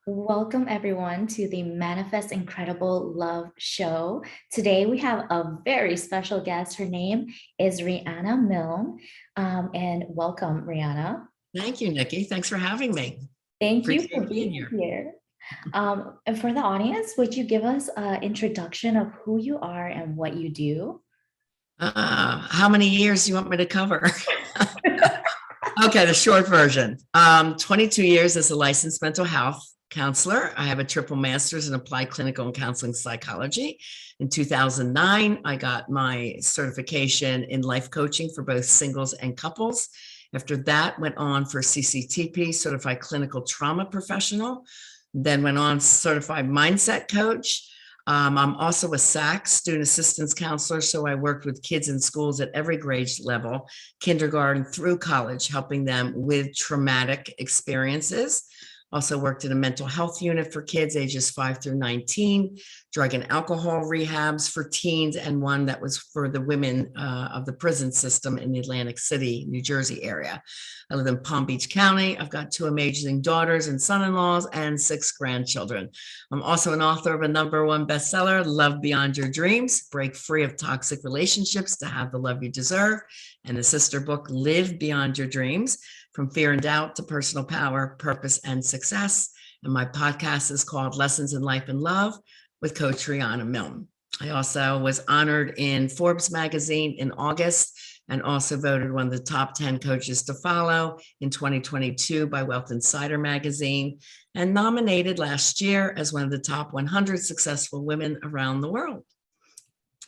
Welcome everyone to the Manifest Incredible Love Show. Today we have a very special guest. Her name is Riana Milne. And welcome, Riana. Thank you, Nikki. Thanks for having me. Thank you for Appreciate being being here. here. And for the audience, would you give us an introduction of who you are and what you do? How many years do you want me to cover? Okay, the short version. 22 years as a licensed mental health counselor. I have a triple master's in applied clinical and counseling psychology. In 2009, I got my certification in life coaching for both singles and couples. After that, went on for CCTP, certified clinical trauma professional, then went on certified mindset coach. I'm also a SAC, student assistance counselor, so I worked with kids in schools at every grade level, kindergarten through college, helping them with traumatic experiences. Also worked in a mental health unit for kids ages 5 through 19, drug and alcohol rehabs for teens, and one that was for the women of the prison system in the Atlantic City, New Jersey area. I live in Palm Beach County. I've got 2 amazing daughters and son-in-laws and 6 grandchildren. I'm also an author of a #1 bestseller, Love Beyond Your Dreams, Break Free of Toxic Relationships to Have the Love You Deserve, and the sister book, Live Beyond Your Dreams, From Fear and Doubt to Personal Power, Purpose, and Success. And my podcast is called Lessons in Life and Love with Coach Riana Milne. I also was honored in Forbes magazine in August and also voted one of the top 10 coaches to follow in 2022 by Wealth Insider magazine, and nominated last year as one of the top 100 successful women around the world.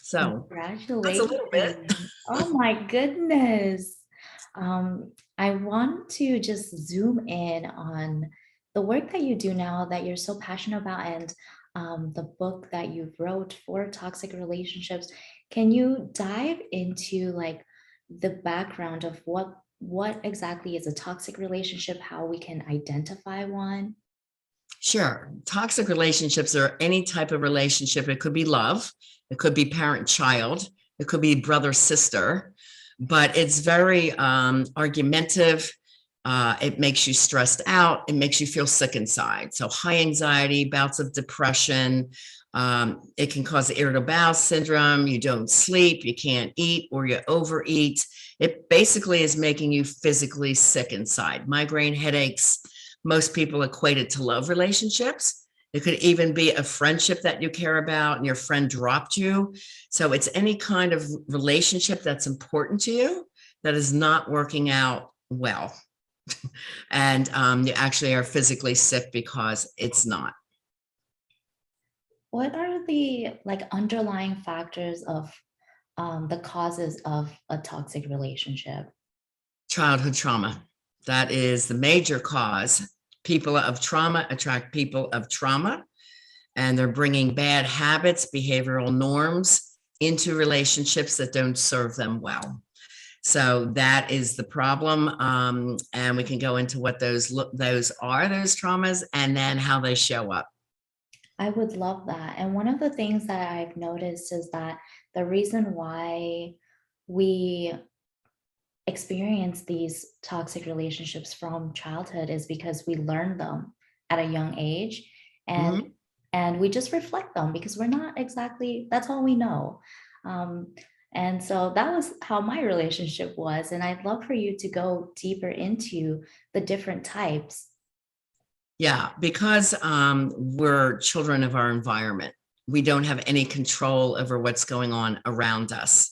So that's a little bit. Congratulations. Oh my goodness. I want to just zoom in on the work that you do now that you're so passionate about and the book that you wrote for toxic relationships. Can you dive into like the background of what exactly is a toxic relationship, how we can identify one? Sure. Toxic relationships are any type of relationship. It could be love, it could be parent-child, it could be brother-sister, but it's very argumentative. It makes you stressed out. It makes you feel sick inside. So high anxiety, bouts of depression. It can cause irritable bowel syndrome. You don't sleep, you can't eat, or you overeat. It basically is making you physically sick inside. Migraine, headaches. Most people equate it to love relationships. It could even be a friendship that you care about and your friend dropped you. So it's any kind of relationship that's important to you that is not working out well. And you actually are physically sick because it's not. What are the like underlying factors of the causes of a toxic relationship? Childhood trauma. That is the major cause. People of trauma attract people of trauma, and they're bringing bad habits, behavioral norms into relationships that don't serve them well. So that is the problem. And we can go into what those traumas, and then how they show up. I would love that. And one of the things that I've noticed is that the reason why we experience these toxic relationships from childhood is because we learn them at a young age, and Mhm. and we just reflect them because we're not exactly, that's all we know. um, and so that was how my relationship was, and I'd love for you to go deeper into the different types. Yeah, because we're children of our environment. We don't have any control over what's going on around us.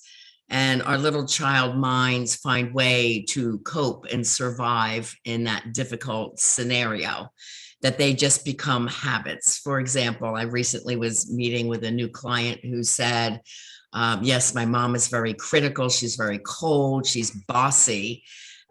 And our little child minds find way to cope and survive in that difficult scenario, that they just become habits. For example, I recently was meeting with a new client who said, yes, my mom is very critical. She's very cold. She's bossy.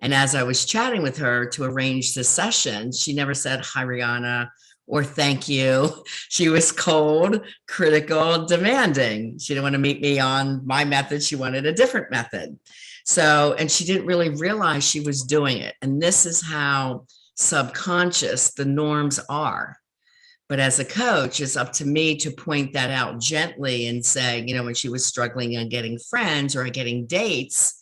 And as I was chatting with her to arrange the session, she never said, "Hi, Rihanna," or "Thank you." She was cold, critical, demanding. She didn't want to meet me on my method. She wanted a different method. So, and she didn't really realize she was doing it. And this is how subconscious the norms are. But as a coach, it's up to me to point that out gently and say, when she was struggling on getting friends or getting dates,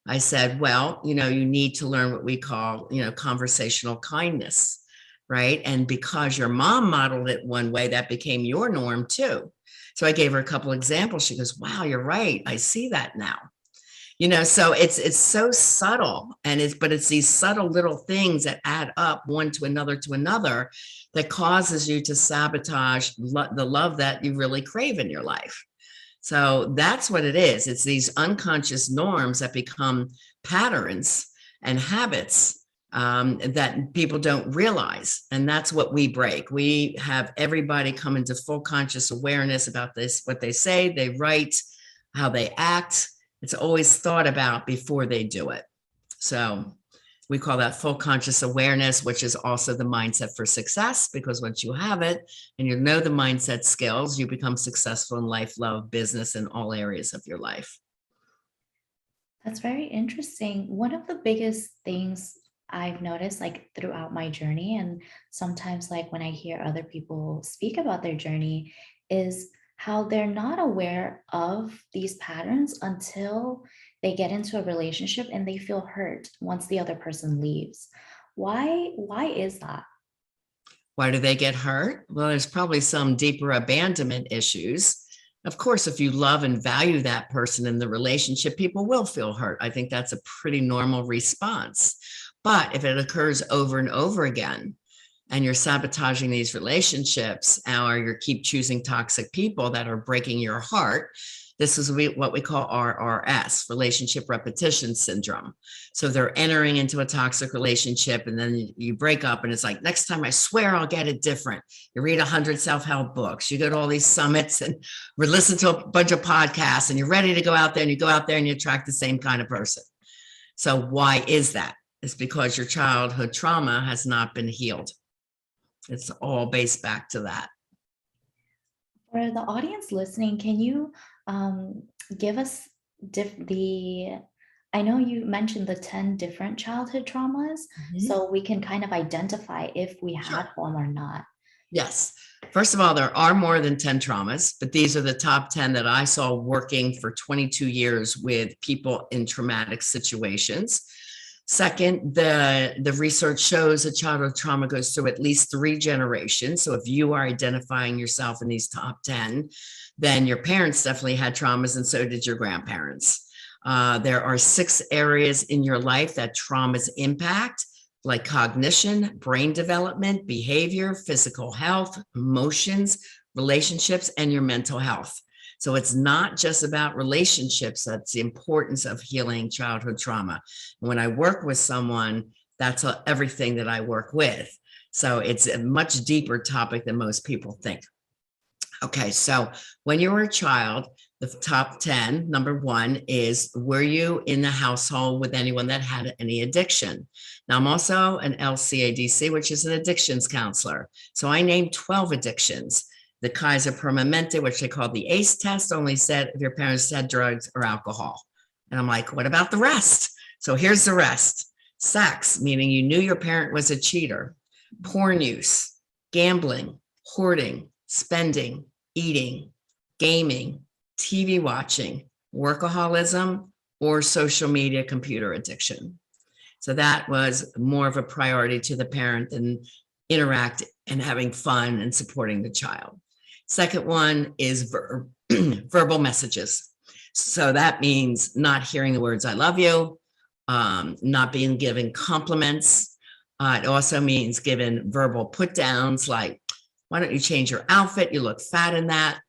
I said, well, you need to learn what we call, conversational kindness. right? And because your mom modeled it one way, that became your norm too. So I gave her a couple examples. She goes, wow, you're right. I see that now. So it's so subtle, and it's these subtle little things that add up one to another that causes you to sabotage the love that you really crave in your life. So that's what it is. It's these unconscious norms that become patterns and habits that people don't realize. And that's what we break. We have everybody come into full conscious awareness about this, what they say, they write, how they act. It's always thought about before they do it. So we call that full conscious awareness, which is also the mindset for success, because once you have it and you know the mindset skills, you become successful in life, love, business, and all areas of your life. That's very interesting. One of the biggest things I've noticed, like throughout my journey, and sometimes like when I hear other people speak about their journey, is how they're not aware of these patterns until they get into a relationship and they feel hurt once the other person leaves. Why is that? Why do they get hurt? Well, there's probably some deeper abandonment issues. Of course, if you love and value that person in the relationship, people will feel hurt. I think that's a pretty normal response. But if it occurs over and over again, and you're sabotaging these relationships, or you keep choosing toxic people that are breaking your heart, this is what we call RRS, relationship repetition syndrome. So they're entering into a toxic relationship, and then you break up, and it's like, next time I swear I'll get it different. You read 100 self-help books, you go to all these summits and listen to a bunch of podcasts, and you're ready to go out there, and you go out there and you attract the same kind of person. So why is that? It's because your childhood trauma has not been healed. It's all based back to that. For the audience listening, can you give us I know you mentioned the 10 different childhood traumas, so we can kind of identify if we had one or not. Yes. First of all, there are more than 10 traumas, but these are the top 10 that I saw working for 22 years with people in traumatic situations. Second, the research shows that childhood trauma goes through at least 3 generations. So if you are identifying yourself in these top 10, then your parents definitely had traumas, and so did your grandparents. There are 6 areas in your life that traumas impact, like cognition, brain development, behavior, physical health, emotions, relationships, and your mental health. So it's not just about relationships. That's the importance of healing childhood trauma. When I work with someone, that's everything that I work with. So it's a much deeper topic than most people think. Okay, so when you were a child, the top 10, number 1 is, were you in the household with anyone that had any addiction? Now, I'm also an LCADC, which is an addictions counselor. So I named 12 addictions. The Kaiser Permanente, which they call the ACE test, only said if your parents had drugs or alcohol. And I'm like, what about the rest? So here's the rest. Sex, meaning you knew your parent was a cheater. Porn use, gambling, hoarding, spending, eating, gaming, TV watching, workaholism, or social media computer addiction. So that was more of a priority to the parent than interact and having fun and supporting the child. Second one is verbal messages. So that means not hearing the words, I love you, not being given compliments. It also means given verbal put downs, like, why don't you change your outfit? You look fat in that.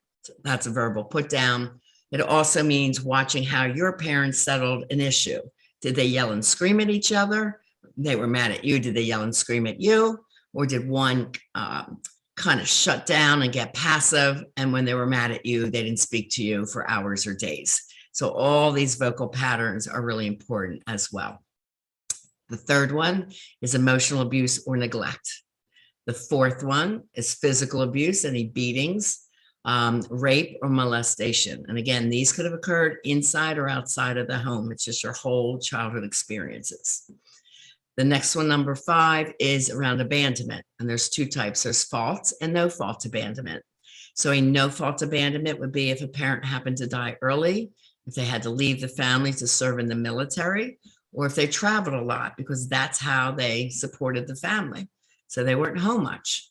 That's a verbal put down. It also means watching how your parents settled an issue. Did they yell and scream at each other? They were mad at you. Did they yell and scream at you? Or did one kind of shut down and get passive? And when they were mad at you, they didn't speak to you for hours or days. So all these vocal patterns are really important as well. The third one is emotional abuse or neglect. The fourth one is physical abuse, any beatings, rape or molestation. And again, these could have occurred inside or outside of the home. It's just your whole childhood experiences. The next one, number 5, is around abandonment. And there's 2 types. There's fault and no fault abandonment. So a no fault abandonment would be if a parent happened to die early, if they had to leave the family to serve in the military, or if they traveled a lot, because that's how they supported the family. So they weren't home much.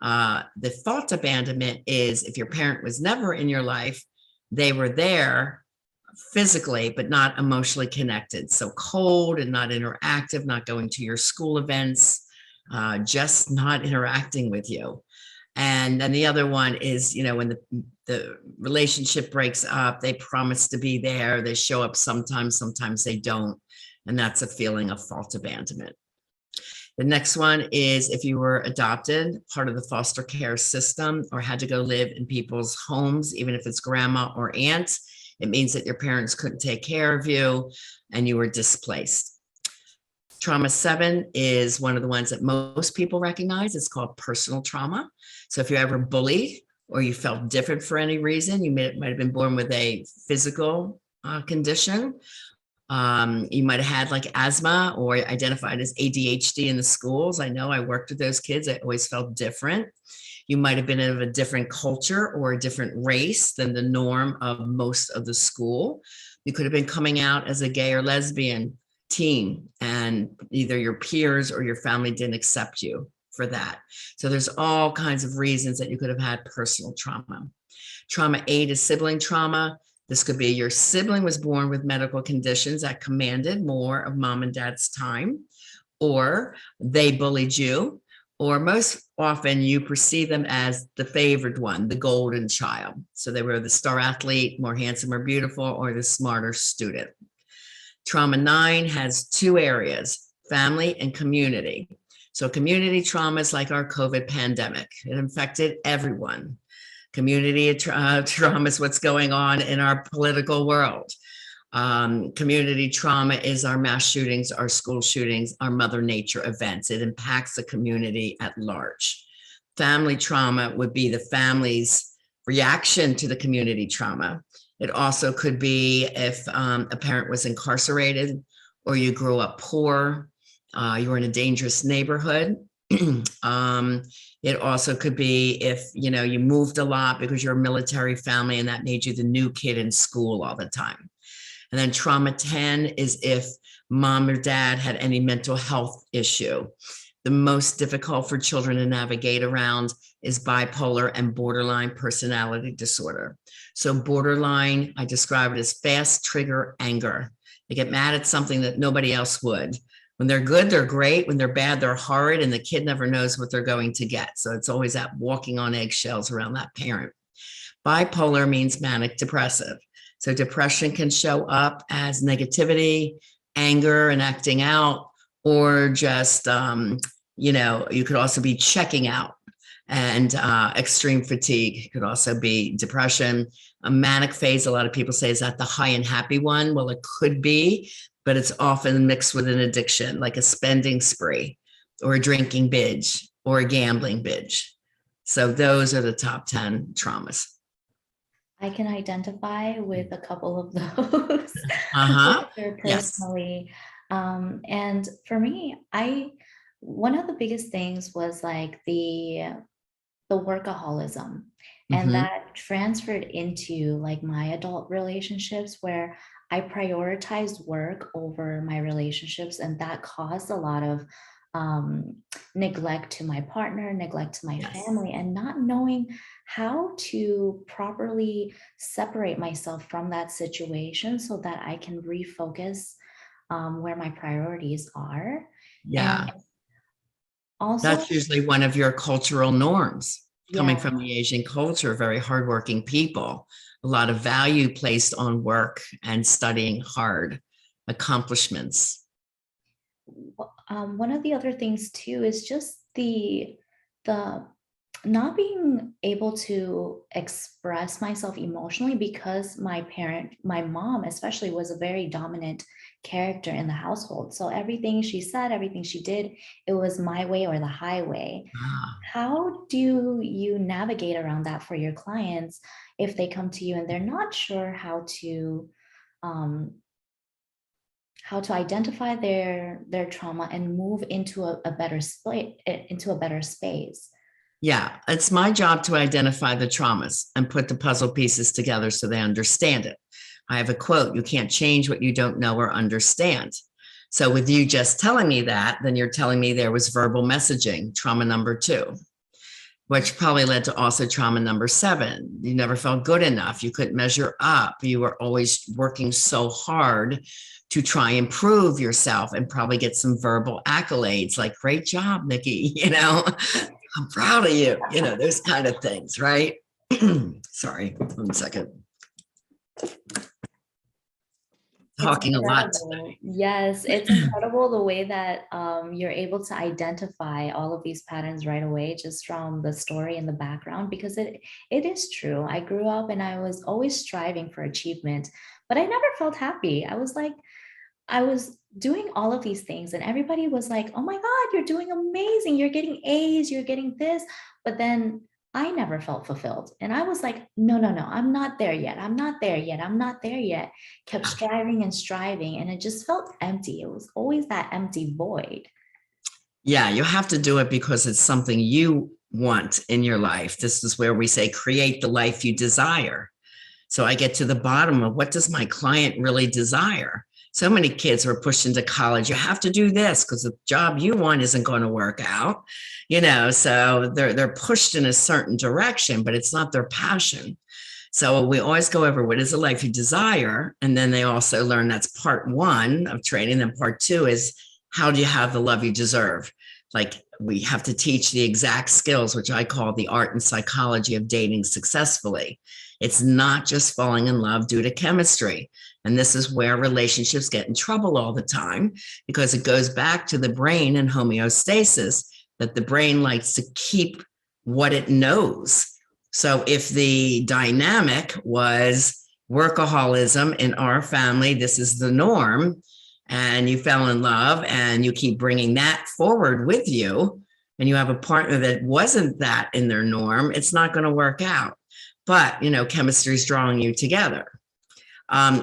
The thought abandonment is if your parent was never in your life, they were there physically, but not emotionally connected. So cold and not interactive, not going to your school events, just not interacting with you. And then the other one is, when the relationship breaks up, they promise to be there. They show up sometimes they don't. And that's a feeling of fault abandonment. The next one is if you were adopted, part of the foster care system, or had to go live in people's homes, even if it's grandma or aunt, it means that your parents couldn't take care of you and you were displaced. Trauma 7 is one of the ones that most people recognize. It's called personal trauma. So if you're ever bullied or you felt different for any reason, you might have been born with a physical condition. You might have had like asthma or identified as ADHD in the schools. I know I worked with those kids. I always felt different. You might have been of a different culture or a different race than the norm of most of the school. You could have been coming out as a gay or lesbian teen, and either your peers or your family didn't accept you for that. So there's all kinds of reasons that you could have had personal trauma. Trauma 8 is sibling trauma. This could be your sibling was born with medical conditions that commanded more of mom and dad's time, or they bullied you, or most often you perceive them as the favored one, the golden child. So they were the star athlete, more handsome or beautiful, or the smarter student. Trauma 9 has two areas, family and community. So community trauma is like our COVID pandemic. It infected everyone. Community trauma is what's going on in our political world. Community trauma is our mass shootings, our school shootings, our Mother Nature events. It impacts the community at large. Family trauma would be the family's reaction to the community trauma. It also could be if a parent was incarcerated or you grew up poor, you were in a dangerous neighborhood. It also could be if, you moved a lot because you're a military family and that made you the new kid in school all the time. And then trauma 10 is if mom or dad had any mental health issue. The most difficult for children to navigate around is bipolar and borderline personality disorder. So borderline, I describe it as fast trigger anger. They get mad at something that nobody else would. When they're good, they're great. When they're bad, they're horrid, and the kid never knows what they're going to get. So it's always that walking on eggshells around that parent. Bipolar means manic depressive. So depression can show up as negativity, anger, and acting out, or just, you could also be checking out. And extreme fatigue could also be depression. A manic phase, a lot of people say, is that the high and happy one? Well, it could be, but it's often mixed with an addiction, like a spending spree or a drinking binge or a gambling binge. So those are the top 10 traumas. I can identify with a couple of those personally. Yes. And for me, one of the biggest things was like the workaholism. And that transferred into like my adult relationships where I prioritized work over my relationships, and that caused a lot of neglect to my partner, neglect to my family, and not knowing how to properly separate myself from that situation so that I can refocus where my priorities are. Yeah. And also, that's usually one of your cultural norms. Coming from the Asian culture, very hardworking people, a lot of value placed on work and studying hard, accomplishments. One of the other things too is just the not being able to express myself emotionally because my mom especially, was a very dominant character in the household. So everything she said, everything she did, it was my way or the highway. How do you navigate around that for your clients if they come to you and they're not sure how to identify their trauma and move into a better space? Yeah, it's my job to identify the traumas and put the puzzle pieces together so they understand it. I have a quote: you can't change what you don't know or understand. So with you just telling me that, then you're telling me there was verbal messaging, trauma number 2, which probably led to also trauma number 7. You never felt good enough. You couldn't measure up. You were always working so hard to try and prove yourself and probably get some verbal accolades like, great job, Nikki, I'm proud of you, those kind of things, right? Sorry, 1 second. It's Talking a lot incredible. today. Yes, it's incredible the way that you're able to identify all of these patterns right away just from the story in the background, because it is true. I grew up and I was always striving for achievement, but I never felt happy. I was doing all of these things and everybody was like, oh my God, you're doing amazing. You're getting A's, you're getting this. But then I never felt fulfilled. And I was like, no, no, no, I'm not there yet. I'm not there yet. I'm not there yet. Kept striving and striving. And it just felt empty. It was always that empty void. Yeah, you have to do it because it's something you want in your life. This is where we say, create the life you desire. So I get to the bottom of, what does my client really desire? So many kids were pushed into college. You have to do this because the job you want isn't going to work out, so they're pushed in a certain direction, but it's not their passion. So we always go over, what is the life you desire? And then they also learn, that's part 1 of training. Then part 2 is, how do you have the love you deserve? Like, we have to teach the exact skills, which I call the art and psychology of dating successfully. It's not just falling in love due to chemistry. And this is where relationships get in trouble all the time, because it goes back to the brain and homeostasis, that the brain likes to keep what it knows. So if the dynamic was workaholism in our family, this is the norm, and you fell in love and you keep bringing that forward with you, and you have a partner that wasn't that in their norm, it's not going to work out. But, chemistry is drawing you together.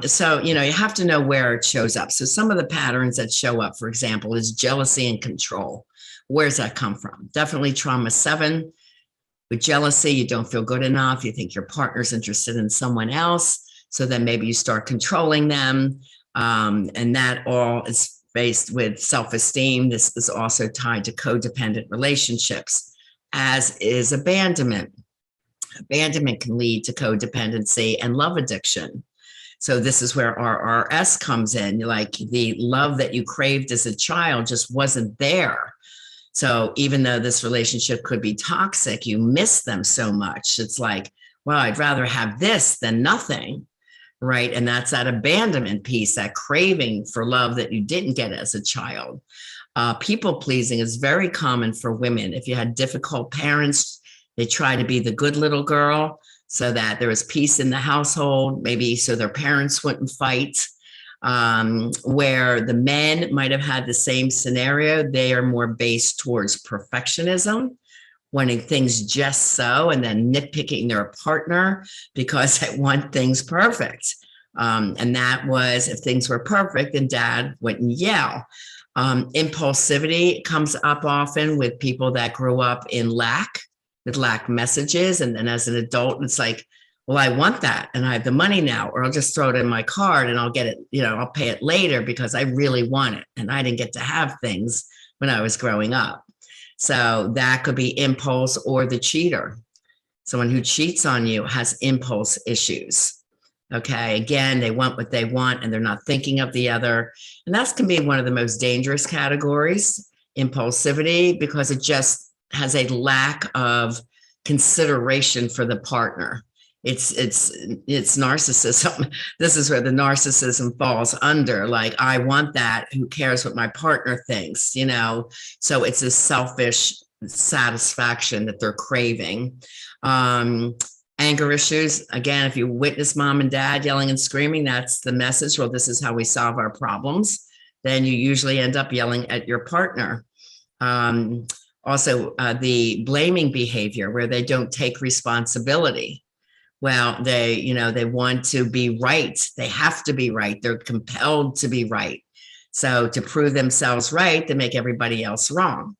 So, you have to know where it shows up. So some of the patterns that show up, for example, is jealousy and control. Where's that come from? Definitely trauma 7. With jealousy, you don't feel good enough. You think your partner's interested in someone else. So then maybe you start controlling them. And that all is based with self-esteem. This is also tied to codependent relationships, as is abandonment. Abandonment can lead to codependency and love addiction. So this is where RRS comes in. Like, the love that you craved as a child just wasn't there. So even though this relationship could be toxic, you miss them so much. It's like, well, I'd rather have this than nothing, right? And that's that abandonment piece, that craving for love that you didn't get as a child. People pleasing is very common for women. If you had difficult parents, they try to be the good little girl so that there was peace in the household, maybe so their parents wouldn't fight. Where the men might have had the same scenario, they are more based towards perfectionism, wanting things just so, and then nitpicking their partner because they want things perfect. And that was, if things were perfect, then dad wouldn't yell. Impulsivity comes up often with people that grew up in lack, with lack messages. And then as an adult, it's like, well, I want that and I have the money now, or I'll just throw it in my card and I'll get it, I'll pay it later because I really want it. And I didn't get to have things when I was growing up. So that could be impulse, or the cheater. Someone who cheats on you has impulse issues. Okay. Again, they want what they want and they're not thinking of the other. And that can be one of the most dangerous categories, impulsivity, because it just has a lack of consideration for the partner. It's narcissism. This is where the narcissism falls under. Like, I want that. Who cares what my partner thinks? So it's a selfish satisfaction that they're craving. Anger issues. Again, if you witness mom and dad yelling and screaming, that's the message. Well, this is how we solve our problems. Then you usually end up yelling at your partner. Also, the blaming behavior, where they don't take responsibility. Well, they want to be right. They have to be right. They're compelled to be right. So to prove themselves right, they make everybody else wrong.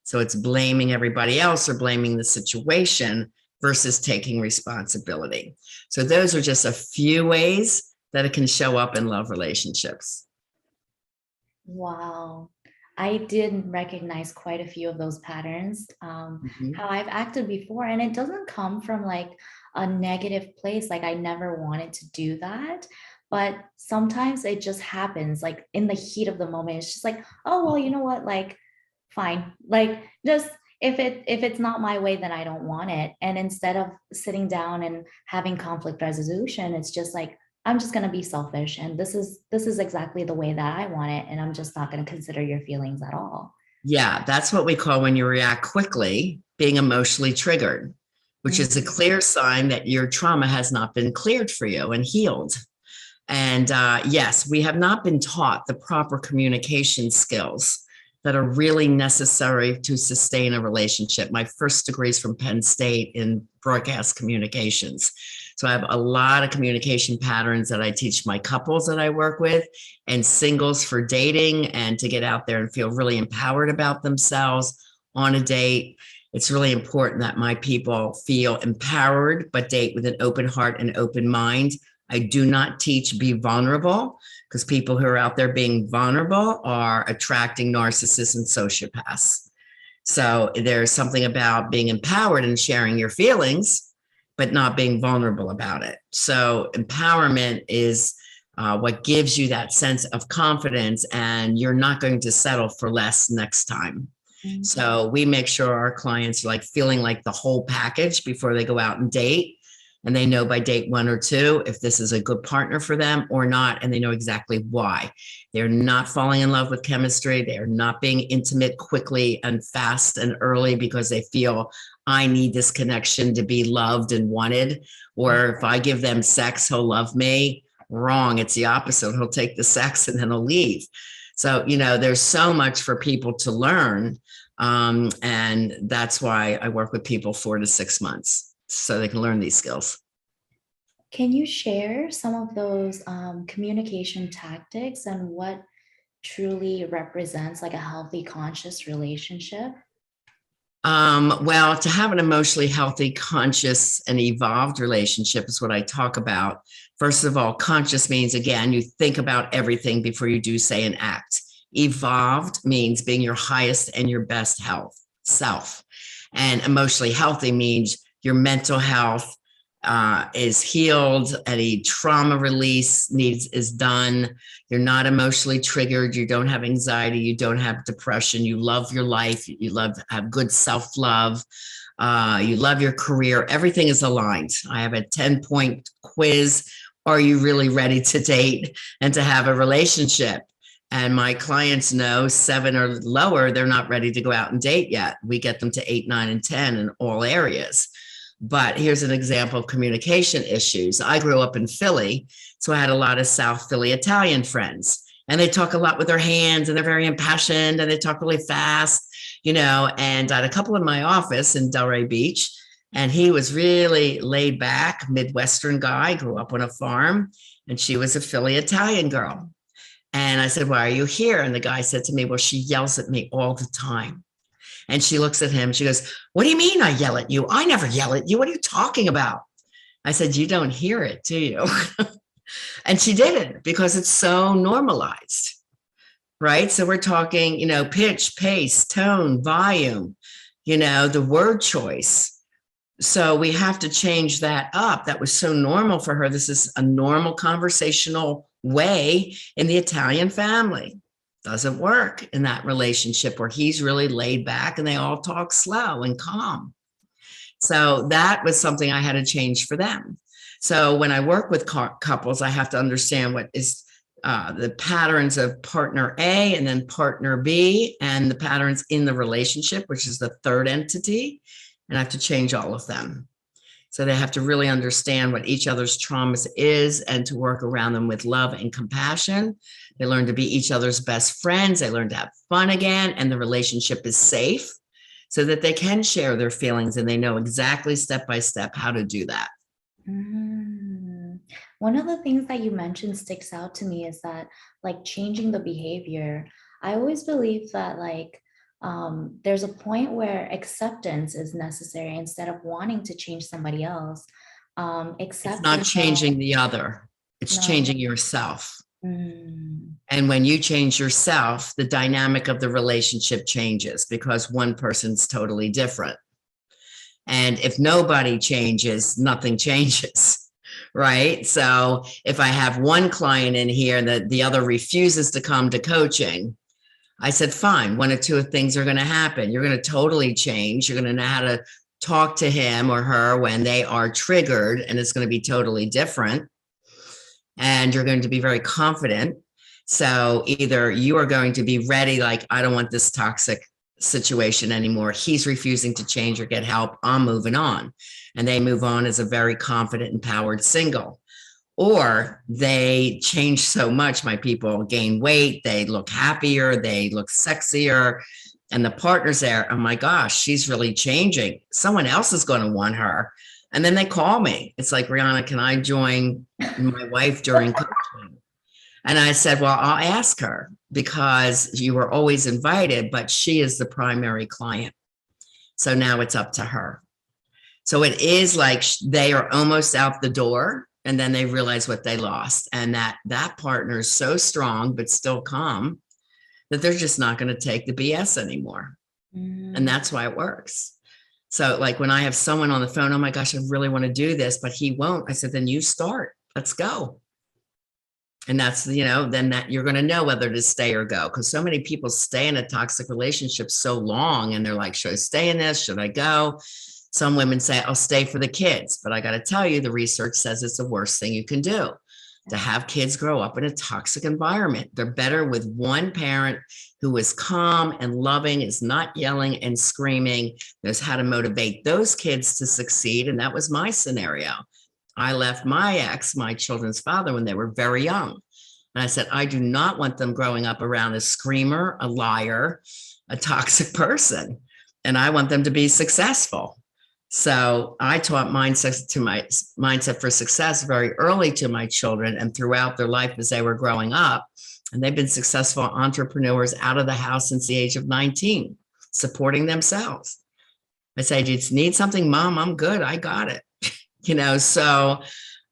So it's blaming everybody else or blaming the situation versus taking responsibility. So those are just a few ways that it can show up in love relationships. Wow. I did recognize quite a few of those patterns, Mhm. how I've acted before, and it doesn't come from like a negative place. Like I never wanted to do that, but sometimes it just happens like in the heat of the moment. It's just like, oh, well, you know what? Like, fine. Like just if it's not my way, then I don't want it. And instead of sitting down and having conflict resolution, it's just like, I'm just going to be selfish and this is exactly the way that I want it and I'm just not going to consider your feelings at all. Yeah, that's what we call when you react quickly, being emotionally triggered, which is a Mhm. clear sign that your trauma has not been cleared for you and healed. And yes, we have not been taught the proper communication skills that are really necessary to sustain a relationship. My first degree is from Penn State in broadcast communications. So I have a lot of communication patterns that I teach my couples that I work with and singles for dating and to get out there and feel really empowered about themselves on a date. It's really important that my people feel empowered, but date with an open heart and open mind. I do not teach be vulnerable because people who are out there being vulnerable are attracting narcissists and sociopaths. So there's something about being empowered and sharing your feelings, but not being vulnerable about it. So empowerment is what gives you that sense of confidence, and you're not going to settle for less next time. Mhm. So we make sure our clients are like feeling like the whole package before they go out and date. And they know by date 1 or 2 if this is a good partner for them or not. And they know exactly why. They're not falling in love with chemistry. They are not being intimate quickly and fast and early because they feel I need this connection to be loved and wanted. Or if I give them sex, he'll love me. Wrong. It's the opposite. He'll take the sex and then he'll leave. So, there's so much for people to learn. And that's why I work with people 4 to 6 months so they can learn these skills. Can you share some of those communication tactics and what truly represents like a healthy, conscious relationship? Well, to have an emotionally healthy, conscious, and evolved relationship is what I talk about. First of all, conscious means, again, you think about everything before you do say and act. Evolved means being your highest and your best health self. And emotionally healthy means your mental health is healed, any trauma release needs is done. You're not emotionally triggered. You don't have anxiety. You don't have depression. You love your life. You have good self love. You love your career. Everything is aligned. I have a 10-point quiz. Are you really ready to date and to have a relationship? And my clients know 7 or lower, they're not ready to go out and date yet. We get them to 8, 9, and 10 in all areas. But here's an example of communication issues. I grew up in Philly, so I had a lot of South Philly Italian friends, and they talk a lot with their hands and they're very impassioned and they talk really fast, And I had a couple in my office in Delray Beach, and he was really laid back, Midwestern guy, grew up on a farm, and she was a Philly Italian girl. And I said, "Why are you here?" And the guy said to me, "Well, she yells at me all the time." And she looks at him. She goes, "What do you mean I yell at you? I never yell at you. What are you talking about?" I said, "You don't hear it, do you?" And she didn't because it's so normalized, right? So we're talking, pitch, pace, tone, volume, the word choice. So we have to change that up. That was so normal for her. This is a normal conversational way in the Italian family. Doesn't work in that relationship where he's really laid back and they all talk slow and calm. So that was something I had to change for them. So when I work with couples, I have to understand what is the patterns of partner A and then partner B and the patterns in the relationship, which is the third entity. And I have to change all of them. So they have to really understand what each other's traumas is and to work around them with love and compassion. They learn to be each other's best friends. They learn to have fun again, and the relationship is safe so that they can share their feelings and they know exactly step by step how to do that. Mm. One of the things that you mentioned sticks out to me is that like changing the behavior. I always believe that like there's a point where acceptance is necessary instead of wanting to change somebody else. It's not Accepting that changing the other, it's no, changing yourself. Mm. And when you change yourself, the dynamic of the relationship changes because one person's totally different. And if nobody changes, nothing changes. Right. So if I have one client in here that the other refuses to come to coaching, I said, fine, one or two of things are going to happen. You're going to totally change. You're going to know how to talk to him or her when they are triggered, and it's going to be totally different. And you're going to be very confident. So either you are going to be ready, like, I don't want this toxic situation anymore. He's refusing to change or get help. I'm moving on. And they move on as a very confident, empowered single. Or they change so much, my people gain weight, they look happier, they look sexier. And the partner's there, oh my gosh, she's really changing. Someone else is going to want her. And then they call me. It's like, Riana, can I join my wife during coaching? And I said, well, I'll ask her because you were always invited, but she is the primary client. So now it's up to her. So it is like they are almost out the door and then they realize what they lost. And that partner is so strong, but still calm, that they're just not going to take the BS anymore. And that's why it works. So like when I have someone on the phone, oh my gosh, I really want to do this, but he won't. I said, then you start, let's go. And that's, then that you're going to know whether to stay or go. Because so many people stay in a toxic relationship so long and they're like, should I stay in this? Should I go? Some women say, I'll stay for the kids. But I got to tell you, the research says it's the worst thing you can do to have kids grow up in a toxic environment. They're better with one parent who is calm and loving, is not yelling and screaming, knows how to motivate those kids to succeed. And that was my scenario. I left my ex, my children's father, when they were very young. And I said, I do not want them growing up around a screamer, a liar, a toxic person. And I want them to be successful. So I taught mindset for success very early to my children and throughout their life as they were growing up. And they've been successful entrepreneurs out of the house since the age of 19, supporting themselves. I say, do you need something, Mom? I'm good. I got it. So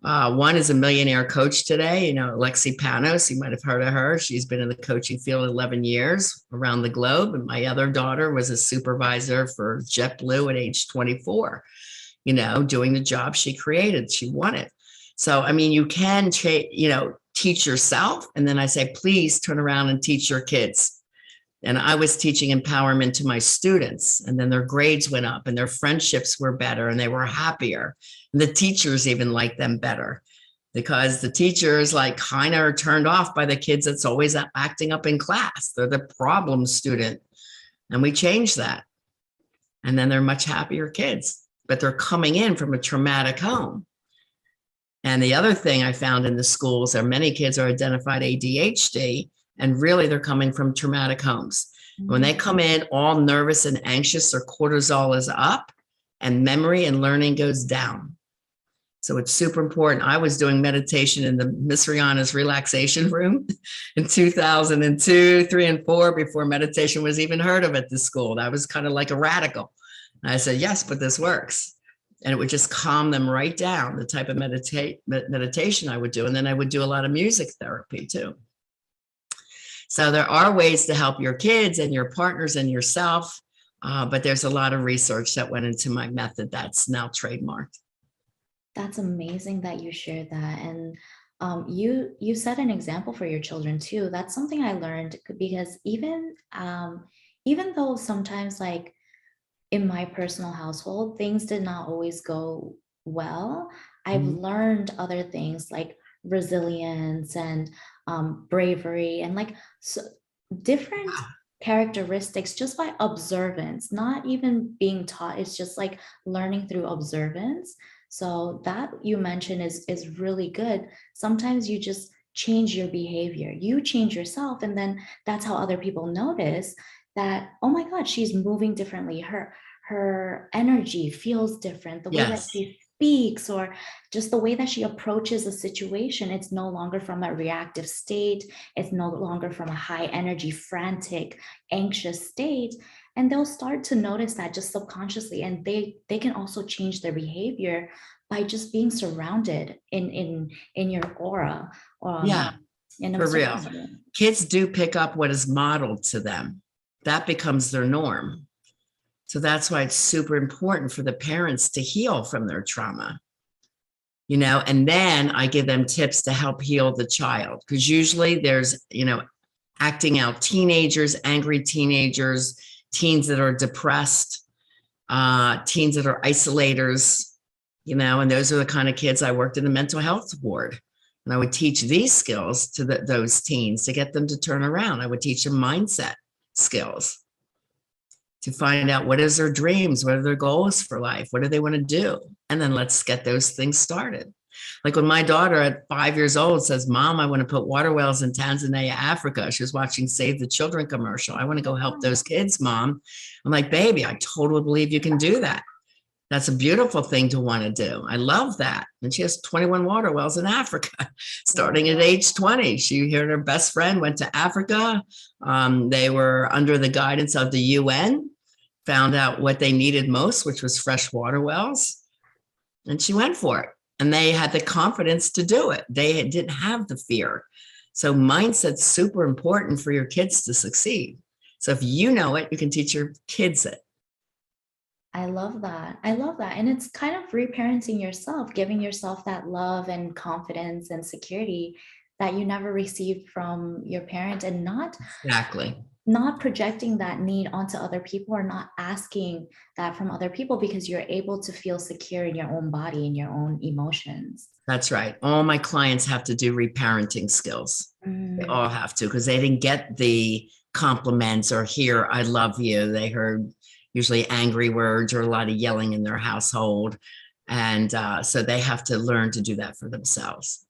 one is a millionaire coach today, Lexi Panos, you might have heard of her. She's been in the coaching field 11 years around the globe. And my other daughter was a supervisor for JetBlue at age 24, doing the job she created, she wanted. So, you can, teach yourself. And then I say, please turn around and teach your kids. And I was teaching empowerment to my students, and then their grades went up and their friendships were better and they were happier. And the teachers even liked them better because the teachers kind of are turned off by the kids that's always acting up in class. They're the problem student. And we changed that. And then they're much happier kids, but they're coming in from a traumatic home. And the other thing I found in the schools are many kids are identified ADHD. And really, they're coming from traumatic homes. When they come in all nervous and anxious, their cortisol is up and memory and learning goes down. So it's super important. I was doing meditation in the Miss Riana's relaxation room in 2002, 3, and 4 before meditation was even heard of at the school. That was kind of like a radical. And I said, yes, but this works. And it would just calm them right down, the type of meditation I would do. And then I would do a lot of music therapy too. So there are ways to help your kids and your partners and yourself, but there's a lot of research that went into my method that's now trademarked. That's amazing that you shared that. And you set an example for your children too. That's something I learned because even though sometimes in my personal household, things did not always go well, I've learned other things like resilience and bravery and different characteristics just by observance, not even being taught. It's just learning through observance. So that you mentioned is really good. Sometimes you just change your behavior, you change yourself, and then that's how other people notice that, oh my God, she's moving differently. Her energy feels different. The way that she speaks or just the way that she approaches a situation, it's no longer from a reactive state. It's no longer from a high energy, frantic, anxious state. And they'll start to notice that just subconsciously. And they can also change their behavior by just being surrounded in your aura. Yeah. And I'm For so real. proud of it. Kids do pick up what is modeled to them. That becomes their norm. So that's why it's super important for the parents to heal from their trauma, and then I give them tips to help heal the child. Because usually there's, acting out teenagers, angry teenagers, teens that are depressed, teens that are isolators, and those are the kind of kids. I worked in the mental health ward, and I would teach these skills to those teens to get them to turn around. I would teach them mindset skills to find out what is their dreams, what are their goals for life, what do they want to do, and then let's get those things started. Like when my daughter at 5 years old says, "Mom, I want to put water wells in Tanzania, Africa." She was watching Save the Children commercial. "I want to go help those kids, Mom." I'm like, "Baby, I totally believe you can do that. That's a beautiful thing to want to do. I love that." And she has 21 water wells in Africa, starting at age 20. She and her best friend went to Africa. They were under the guidance of the UN, found out what they needed most, which was fresh water wells. And she went for it. And they had the confidence to do it. They didn't have the fear. So mindset's super important for your kids to succeed. So if you know it, you can teach your kids it. I love that. I love that. And it's kind of reparenting yourself, giving yourself that love and confidence and security that you never received from your parent, and Exactly. not projecting that need onto other people, or not asking that from other people, because you're able to feel secure in your own body and your own emotions. That's right. All my clients have to do reparenting skills. They all have to, because they didn't get the compliments or hear "I love you." They heard usually angry words or a lot of yelling in their household. And so they have to learn to do that for themselves.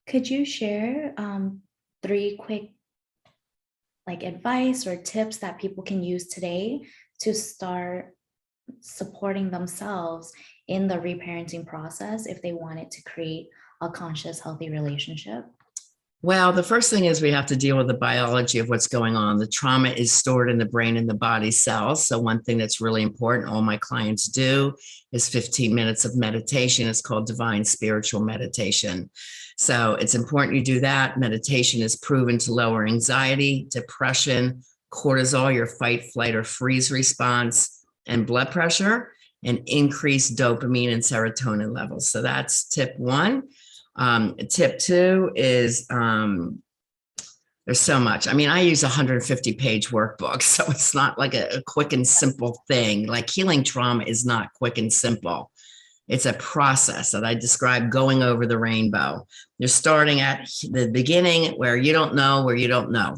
Could you share 3 quick advice or tips that people can use today to start supporting themselves in the reparenting process if they wanted to create a conscious, healthy relationship? Well, the first thing is we have to deal with the biology of what's going on. The trauma is stored in the brain and the body cells. So one thing that's really important, all my clients do, is 15 minutes of meditation. It's called divine spiritual meditation. So it's important you do that. Meditation is proven to lower anxiety, depression, cortisol, your fight, flight, or freeze response, and blood pressure, and increase dopamine and serotonin levels. So that's tip 1. Tip 2 is there's so much. I mean, I use 150-page workbook, so it's not like a quick and simple thing. Like healing trauma is not quick and simple. It's a process that I describe going over the rainbow. You're starting at the beginning where you don't know.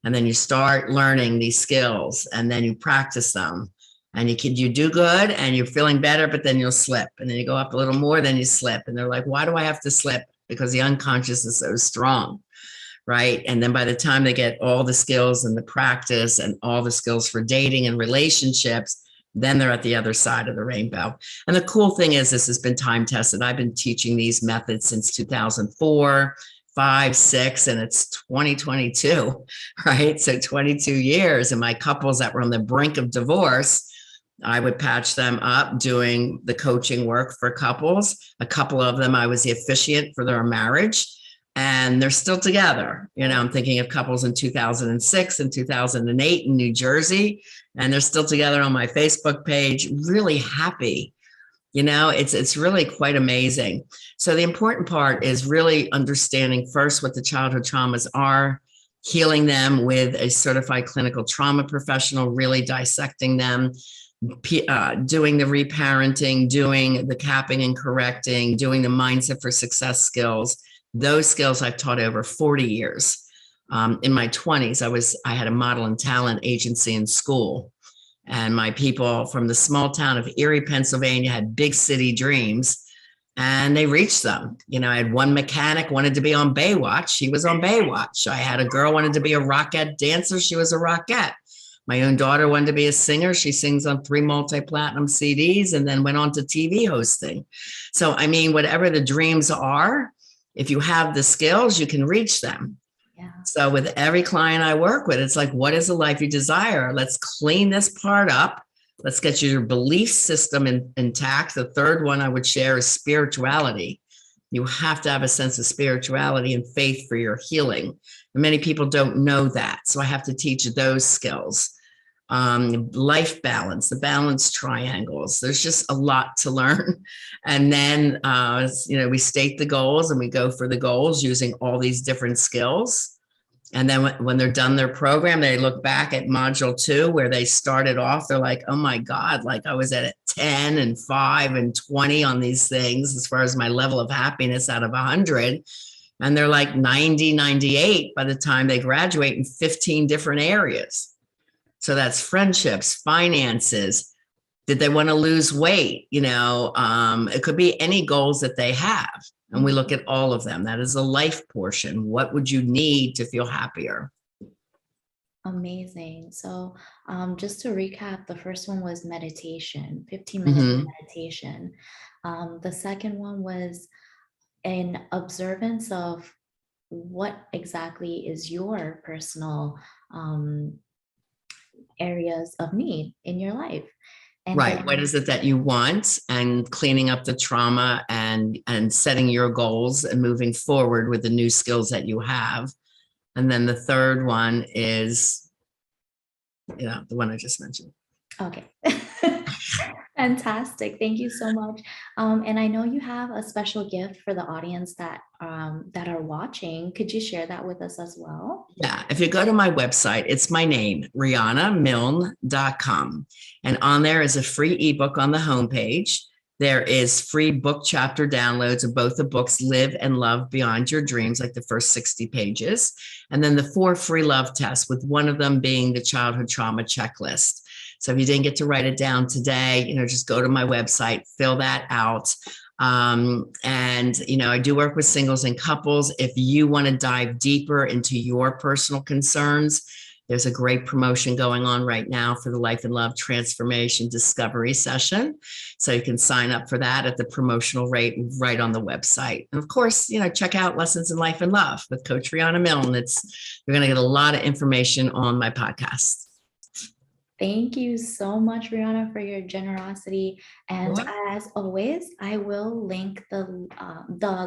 And then you start learning these skills, and then you practice them. And you do good and you're feeling better, but then you'll slip. And then you go up a little more, then you slip. And they're like, "Why do I have to slip?" Because the unconscious is so strong, right? And then by the time they get all the skills and the practice and all the skills for dating and relationships, then they're at the other side of the rainbow. And the cool thing is this has been time tested. I've been teaching these methods since 2004, 5, 6, and it's 2022, right? So 22 years. And my couples that were on the brink of divorce, I would patch them up doing the coaching work for couples. A couple of them, I was the officiant for their marriage, and they're still together. I'm thinking of couples in 2006 and 2008 in New Jersey, and they're still together on my Facebook page, really happy. It's really quite amazing. So the important part is really understanding first what the childhood traumas are, healing them with a certified clinical trauma professional, really dissecting them, doing the reparenting, doing the capping and correcting, doing the mindset for success skills. Those skills I've taught over 40 years. In my 20s, I had a model and talent agency in school. And my people from the small town of Erie, Pennsylvania had big city dreams, and they reached them. I had one mechanic wanted to be on Baywatch. She was on Baywatch. I had a girl wanted to be a rockette dancer. She was a rockette. My own daughter wanted to be a singer. She sings on 3 multi-platinum CDs and then went on to TV hosting. So, I mean, whatever the dreams are, if you have the skills, you can reach them. Yeah. So with every client I work with, it's like, what is the life you desire? Let's clean this part up. Let's get your belief system intact. The third one I would share is spirituality. You have to have a sense of spirituality and faith for your healing. And many people don't know that. So I have to teach those skills. Life balance, the balance triangles. There's just a lot to learn. And then, we state the goals and we go for the goals using all these different skills. And then when they're done their program, they look back at module 2 where they started off. They're like, oh my God, like I was at 10 and 5 and 20 on these things as far as my level of happiness out of 100. And they're like 90, 98 by the time they graduate in 15 different areas. So that's friendships, finances. Did they want to lose weight? It could be any goals that they have. And we look at all of them. That is a life portion. What would you need to feel happier? Amazing. So just to recap, the first one was meditation, 15 minutes of meditation. The second one was an observance of what exactly is your personal areas of need in your life. And right. then, What is it that you want, and cleaning up the trauma and setting your goals and moving forward with the new skills that you have. And then the third one is, the one I just mentioned. okay. Fantastic. Thank you so much. And I know you have a special gift for the audience that are watching. Could you share that with us as well? Yeah. If you go to my website, it's my name, rianamilne.com. And on there is a free ebook on the homepage. There is free book chapter downloads of both the books, Live and Love Beyond Your Dreams, like the first 60 pages. And then the 4 free love tests, with one of them being the childhood trauma checklist. So if you didn't get to write it down today, just go to my website, fill that out. I do work with singles and couples. If you want to dive deeper into your personal concerns, there's a great promotion going on right now for the Life and Love Transformation Discovery Session. So you can sign up for that at the promotional rate right on the website. And of course, check out Lessons in Life and Love with Coach Riana Milne. You're going to get a lot of information on my podcast. Thank you so much, Riana, for your generosity. And as always, I will link the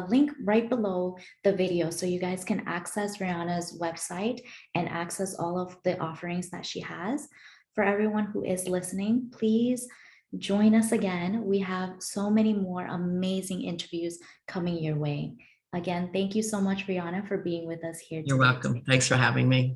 link right below the video so you guys can access Riana's website and access all of the offerings that she has. For everyone who is listening, please join us again. We have so many more amazing interviews coming your way. Again, thank you so much, Riana, for being with us here today. You're welcome. Thanks for having me.